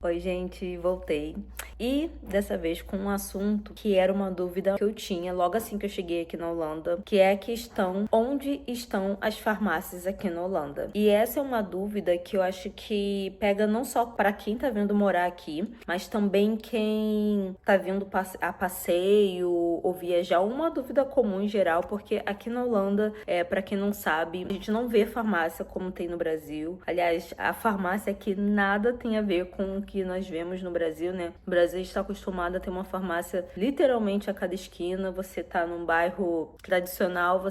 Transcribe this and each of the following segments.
Oi, gente, voltei. E dessa vez com um assunto que era uma dúvida que eu tinha logo assim que eu cheguei aqui na Holanda, que é a questão onde estão as farmácias aqui na Holanda. E essa é uma dúvida que eu acho que pega não só para quem tá vindo morar aqui, mas também quem tá vindo a passeio ou viajar, uma dúvida comum em geral, porque aqui na Holanda, para quem não sabe, a gente não vê farmácia como tem no Brasil. Aliás, a farmácia aqui nada tem a ver com o que nós vemos no Brasil, né? O Brasil está acostumado a ter uma farmácia literalmente a cada esquina. Você tá num bairro tradicional,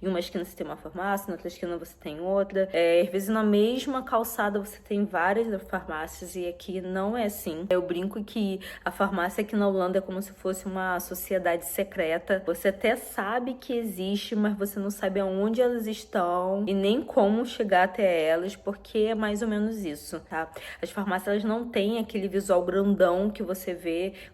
em uma esquina você tem uma farmácia, na outra esquina você tem outra. Às vezes na mesma calçada você tem várias farmácias e aqui não é assim. Eu brinco que a farmácia aqui na Holanda é como se fosse uma sociedade secreta. Você até sabe que existe, mas você não sabe aonde elas estão e nem como chegar até elas, porque é mais ou menos isso, tá? As farmácias elas não têm aquele visual grandão que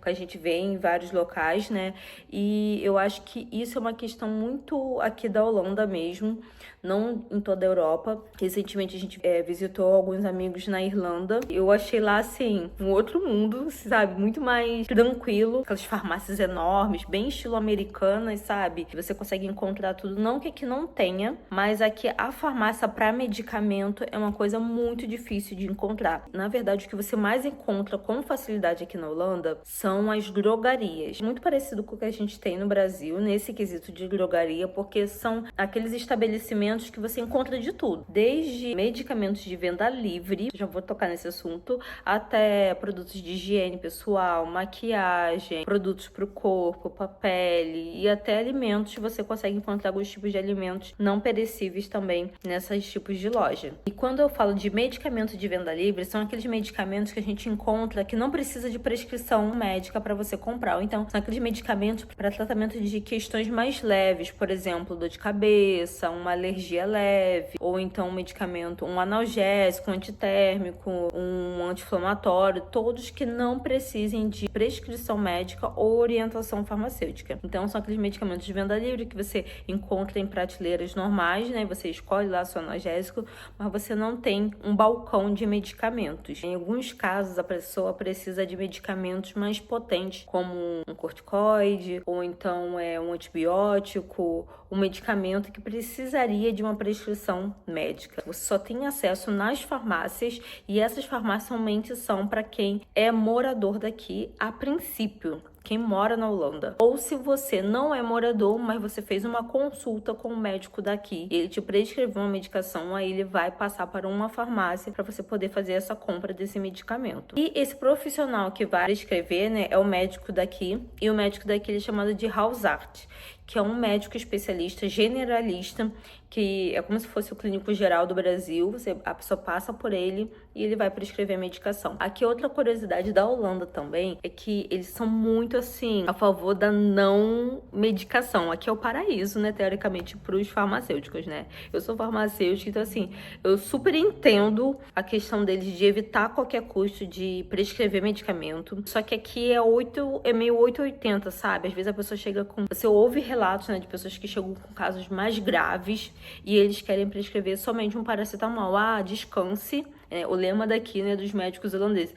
a gente vê em vários locais, né? E eu acho que isso é uma questão muito aqui da Holanda mesmo, não em toda a Europa. Recentemente a gente visitou alguns amigos na Irlanda. Eu achei lá, assim, um outro mundo, sabe? Muito mais tranquilo. Aquelas farmácias enormes, bem estilo americanas, sabe? Você consegue encontrar tudo. Não que aqui não tenha, mas aqui a farmácia para medicamento é uma coisa muito difícil de encontrar. Na verdade, o que você mais encontra com facilidade aqui na Holanda são as drogarias. Muito parecido com o que a gente tem no Brasil, nesse quesito de drogaria, porque são aqueles estabelecimentos que você encontra de tudo. Desde medicamentos de venda livre, já vou tocar nesse assunto, até produtos de higiene pessoal, maquiagem, produtos para o corpo, para a pele e até alimentos. Você consegue encontrar alguns tipos de alimentos não perecíveis também nesses tipos de loja. E quando eu falo de medicamentos de venda livre, são aqueles medicamentos que a gente encontra que não precisa de prescrição médica para você comprar. Ou então, são aqueles medicamentos para tratamento de questões mais leves, por exemplo, dor de cabeça, uma alergia leve, ou então um analgésico, um antitérmico, um anti-inflamatório, todos que não precisem de prescrição médica ou orientação farmacêutica. Então, são aqueles medicamentos de venda livre que você encontra em prateleiras normais, né? Você escolhe lá seu analgésico, mas você não tem um balcão de medicamentos. Em alguns casos, a pessoa precisa de medicamentos mais potentes, como um corticoide, ou então um antibiótico, um medicamento que precisaria de uma prescrição médica. Você só tem acesso nas farmácias e essas farmácias somente são para quem é morador daqui a princípio. Quem mora na Holanda. Ou se você não é morador, mas você fez uma consulta com o médico daqui, ele te prescreveu uma medicação, aí ele vai passar para uma farmácia para você poder fazer essa compra desse medicamento. E esse profissional que vai prescrever, né, é o médico daqui, e o médico daqui ele é chamado de Hausarzt, que é um médico especialista generalista, que é como se fosse o clínico geral do Brasil. A pessoa passa por ele e ele vai prescrever a medicação. Aqui outra curiosidade da Holanda também é que eles são muito assim a favor da não medicação. Aqui é o paraíso, né, teoricamente, para os farmacêuticos, né? Eu sou farmacêutica, então assim, eu super entendo a questão deles de evitar a qualquer custo de prescrever medicamento. Só que aqui é meio 880, sabe? Às vezes a pessoa chega com... Você ouve relatos, né, de pessoas que chegam com casos mais graves e eles querem prescrever somente um paracetamol. Descanse. O lema daqui, né, dos médicos holandeses.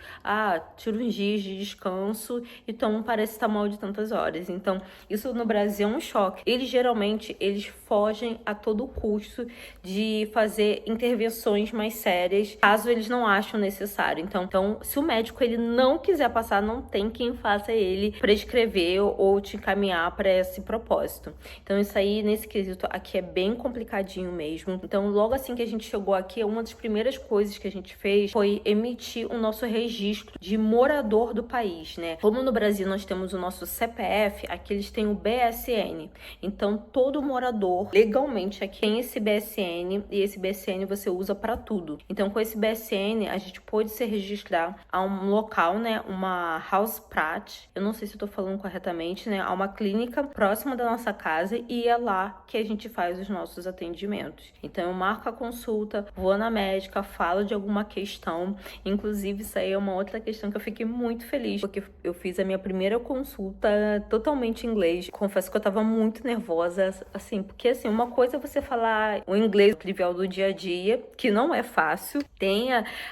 Tira uns dias de descanso e toma um paracetamol de tantas horas. Então, isso no Brasil é um choque. Geralmente, eles fogem a todo custo de fazer intervenções mais sérias, caso eles não acham necessário. Então, se o médico ele não quiser passar, não tem quem faça ele prescrever ou te encaminhar para esse propósito. Então, isso aí, nesse quesito aqui, é bem complicadinho mesmo. Então, logo assim que a gente chegou aqui, uma das primeiras coisas que a gente fez foi emitir o nosso registro de morador do país, né? Como no Brasil nós temos o nosso CPF, aqui eles têm o BSN. Então, todo morador, legalmente, aqui tem esse BSN, e esse BSN você usa para tudo. Então, com esse BSN, a gente pode se registrar a um local, né? Uma Hauspraat, eu não sei se eu tô falando corretamente, né? A uma clínica próxima da nossa casa, e é lá que a gente faz os nossos atendimentos. Então, eu marco a consulta, vou na médica, falo de alguma alguma questão. Inclusive, isso aí é uma outra questão que eu fiquei muito feliz, porque eu fiz a minha primeira consulta totalmente em inglês. Confesso que eu tava muito nervosa, assim, porque assim, uma coisa é você falar o inglês trivial do dia a dia, que não é fácil, tem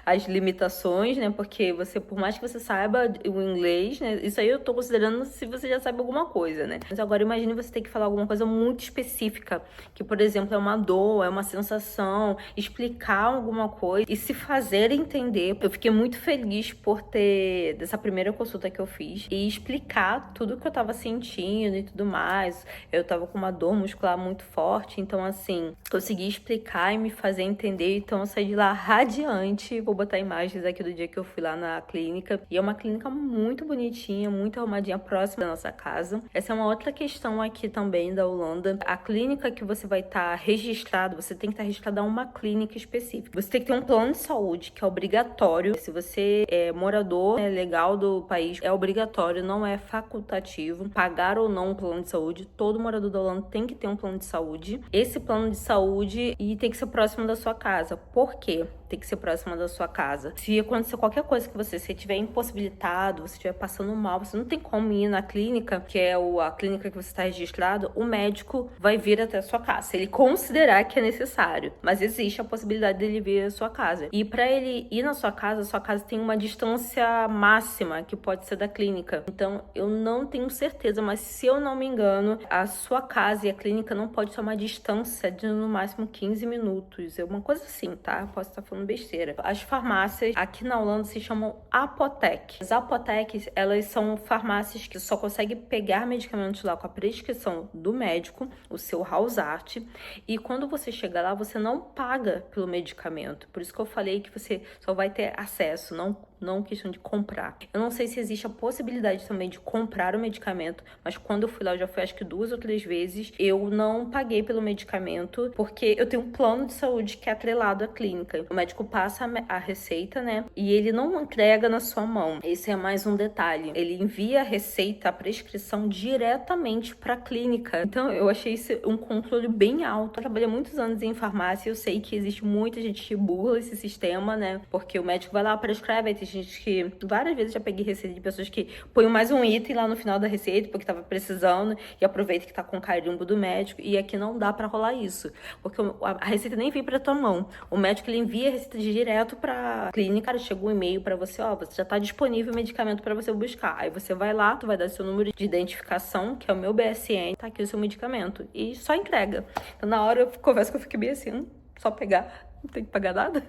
as limitações, né? Porque você, por mais que você saiba o inglês, né? Isso aí eu tô considerando se você já sabe alguma coisa, né? Mas agora imagine você ter que falar alguma coisa muito específica, que, por exemplo, é uma dor, é uma sensação, explicar alguma coisa e se fazer entender. Eu fiquei muito feliz por ter, dessa primeira consulta que eu fiz, e explicar tudo que eu tava sentindo e tudo mais. Eu tava com uma dor muscular muito forte, então, assim, consegui explicar e me fazer entender. Então, eu saí de lá radiante. Vou botar imagens aqui do dia que eu fui lá na clínica. E é uma clínica muito bonitinha, muito arrumadinha, próxima da nossa casa. Essa é uma outra questão aqui também da Holanda. A clínica que você vai estar registrado, você tem que estar registrado a uma clínica específica. Você tem que ter um plano de saúde, que é obrigatório. Se você é morador legal do país, é obrigatório, não é facultativo. Pagar ou não um plano de saúde, todo morador da Holanda tem que ter um plano de saúde. Esse plano de saúde e tem que ser próximo da sua casa. Por quê? Tem que ser próxima da sua casa. Se acontecer qualquer coisa que você estiver impossibilitado, você estiver passando mal, você não tem como ir na clínica, que é a clínica que você está registrado, o médico vai vir até a sua casa, se ele considerar que é necessário. Mas existe a possibilidade dele vir à sua casa. E para ele ir na sua casa tem uma distância máxima que pode ser da clínica. Então, eu não tenho certeza, mas se eu não me engano, a sua casa e a clínica não pode ter uma distância de no máximo 15 minutos. É uma coisa assim, tá? Posso estar falando besteira. As farmácias aqui na Holanda se chamam apothek. As apotheques, elas são farmácias que só conseguem pegar medicamentos lá com a prescrição do médico, o seu Hausarzt, e quando você chega lá, você não paga pelo medicamento. Por isso que eu falei que você só vai ter acesso, não questão de comprar. Eu não sei se existe a possibilidade também de comprar o medicamento, mas quando eu fui lá, eu já fui acho que 2 ou 3 vezes, eu não paguei pelo medicamento, porque eu tenho um plano de saúde que é atrelado à clínica. O médico passa a receita, né? E ele não entrega na sua mão. Esse é mais um detalhe. Ele envia a receita, a prescrição diretamente para a clínica. Então, eu achei isso um controle bem alto. Eu trabalhei muitos anos em farmácia, eu sei que existe muita gente que burla esse sistema, né? Porque o médico vai lá, prescreve, aí tem gente que várias vezes já peguei receita de pessoas que põem mais um item lá no final da receita porque tava precisando e aproveita que tá com carimbo do médico, e aqui não dá para rolar isso, porque a receita nem vem para tua mão. O médico ele envia a receita direto para clínica, cara, chegou um e-mail para você, você já tá disponível o medicamento para você buscar. Aí você vai lá, tu vai dar seu número de identificação, que é o meu BSN, tá aqui o seu medicamento e só entrega. Então na hora eu confesso que eu fiquei bem assim, só pegar. Não tem que pagar nada,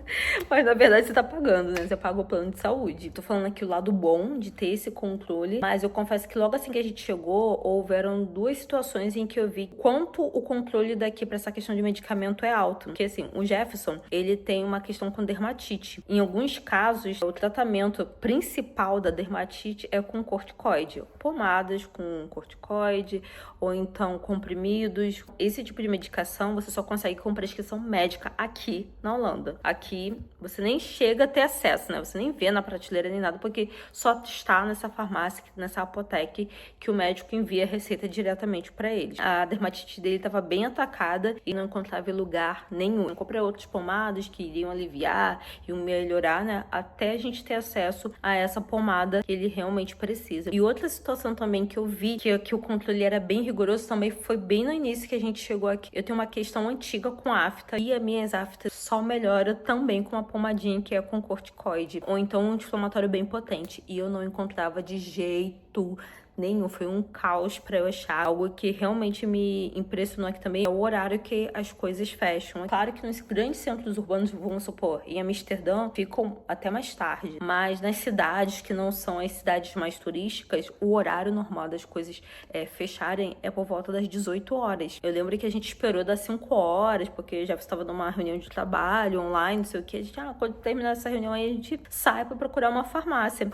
mas na verdade você tá pagando, né? Você paga o plano de saúde. Tô falando aqui o lado bom de ter esse controle, mas eu confesso que logo assim que a gente chegou, houveram 2 situações em que eu vi quanto o controle daqui pra essa questão de medicamento é alto. Porque assim, o Jefferson, ele tem uma questão com dermatite. Em alguns casos, o tratamento principal da dermatite é com corticoide. Pomadas com corticoide, ou então comprimidos. Esse tipo de medicação você só consegue com prescrição médica aqui na Holanda. Aqui você nem chega a ter acesso, né? Você nem vê na prateleira nem nada, porque só está nessa farmácia, nessa apoteca, que o médico envia a receita diretamente para eles. A dermatite dele estava bem atacada e não encontrava em lugar nenhum. Eu comprei outras pomadas que iriam aliviar e melhorar, né? Até a gente ter acesso a essa pomada que ele realmente precisa. E outra situação também que eu vi que o controle era bem rigoroso também foi bem no início que a gente chegou aqui. Eu tenho uma questão antiga com afta e as minhas aftas só melhora também com uma pomadinha que é com corticoide, ou então um anti-inflamatório bem potente. E eu não encontrava de jeito nenhum, foi um caos pra eu achar. Algo que realmente me impressionou aqui também é o horário que as coisas fecham. É claro que nos grandes centros urbanos, vamos supor, em Amsterdã, ficam até mais tarde, mas nas cidades que não são as cidades mais turísticas, o horário normal das coisas fecharem é por volta das 18 horas. Eu lembro que a gente esperou das 5 horas, porque já estava numa reunião de trabalho online, não sei o que. A gente, quando terminar essa reunião aí, a gente sai pra procurar uma farmácia.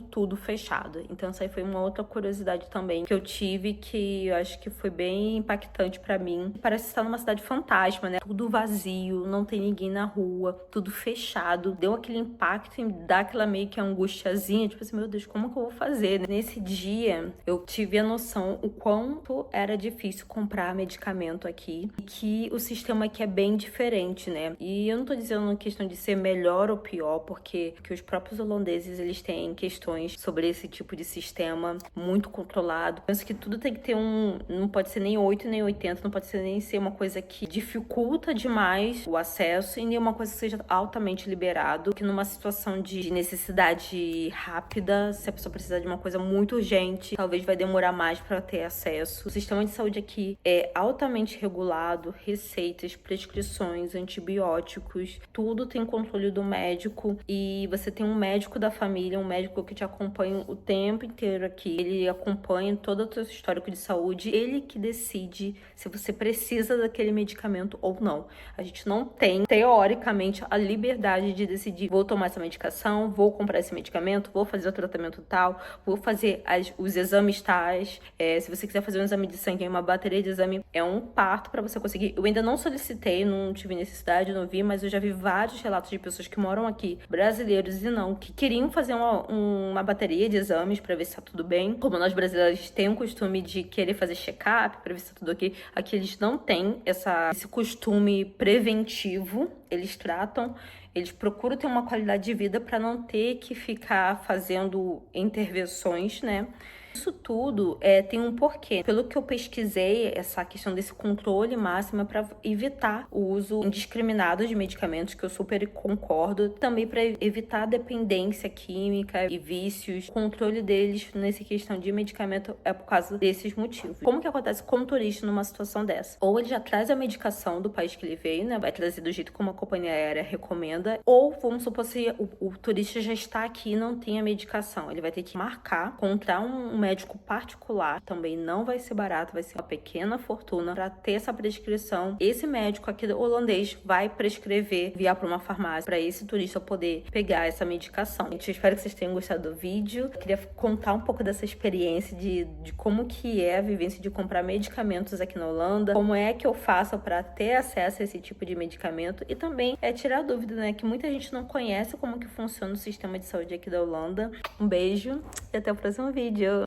Tudo fechado. Então Então essa aí foi uma outra curiosidade também que eu tive, que eu acho que foi bem impactante pra mim. Parece estar numa cidade fantasma, né? Tudo vazio, não tem ninguém na rua, tudo fechado. Deu aquele impacto e dá aquela meio que angustiazinha, tipo assim, meu Deus, como que eu vou fazer? Nesse dia, eu tive a noção o quanto era difícil comprar medicamento aqui e que o sistema aqui é bem diferente, né? E eu não tô dizendo questão de ser melhor ou pior, porque que os próprios holandeses, eles têm questões sobre esse tipo de sistema muito controlado. Penso que tudo tem que ter não pode ser nem 8 nem 80, não pode ser nem ser uma coisa que dificulta demais o acesso e nem uma coisa que seja altamente liberado, que numa situação de necessidade rápida, se a pessoa precisar de uma coisa muito urgente, talvez vai demorar mais para ter acesso. O sistema de saúde aqui é altamente regulado, receitas, prescrições, antibióticos, tudo tem controle do médico e você tem um médico da família, um médico que te acompanha o tempo inteiro aqui. Ele acompanha todo o seu histórico de saúde, ele que decide se você precisa daquele medicamento ou não. A gente não tem, teoricamente, a liberdade de decidir, vou tomar essa medicação, vou comprar esse medicamento, vou fazer o tratamento tal, vou fazer os exames tais. Se você quiser fazer um exame de sangue, uma bateria de exame, é um parto para você conseguir. Eu ainda não solicitei, não tive necessidade, não vi, mas eu já vi vários relatos de pessoas que moram aqui, brasileiros e não, que queriam fazer uma bateria de exames para ver se tá tudo bem. Como nós brasileiros temos o costume de querer fazer check-up para ver se tá tudo ok, aqui eles não têm esse costume preventivo. Eles tratam, eles procuram ter uma qualidade de vida para não ter que ficar fazendo intervenções, né? Isso tudo tem um porquê. Pelo que eu pesquisei, essa questão desse controle máximo é para evitar o uso indiscriminado de medicamentos, que eu super concordo. Também para evitar a dependência química e vícios. O controle deles nessa questão de medicamento é por causa desses motivos. Como que acontece com o turista numa situação dessa? Ou ele já traz a medicação do país que ele veio, né? Vai trazer do jeito como a companhia aérea recomenda. Ou, vamos supor, se o turista já está aqui e não tem a medicação. Ele vai ter que marcar, encontrar um médico particular, também não vai ser barato, vai ser uma pequena fortuna para ter essa prescrição. Esse médico aqui holandês vai prescrever, enviar para uma farmácia para esse turista poder pegar essa medicação. Gente, eu espero que vocês tenham gostado do vídeo. Eu queria contar um pouco dessa experiência de como que é a vivência de comprar medicamentos aqui na Holanda, como é que eu faço para ter acesso a esse tipo de medicamento e também tirar dúvida, né, que muita gente não conhece como que funciona o sistema de saúde aqui da Holanda. Um beijo e até o próximo vídeo.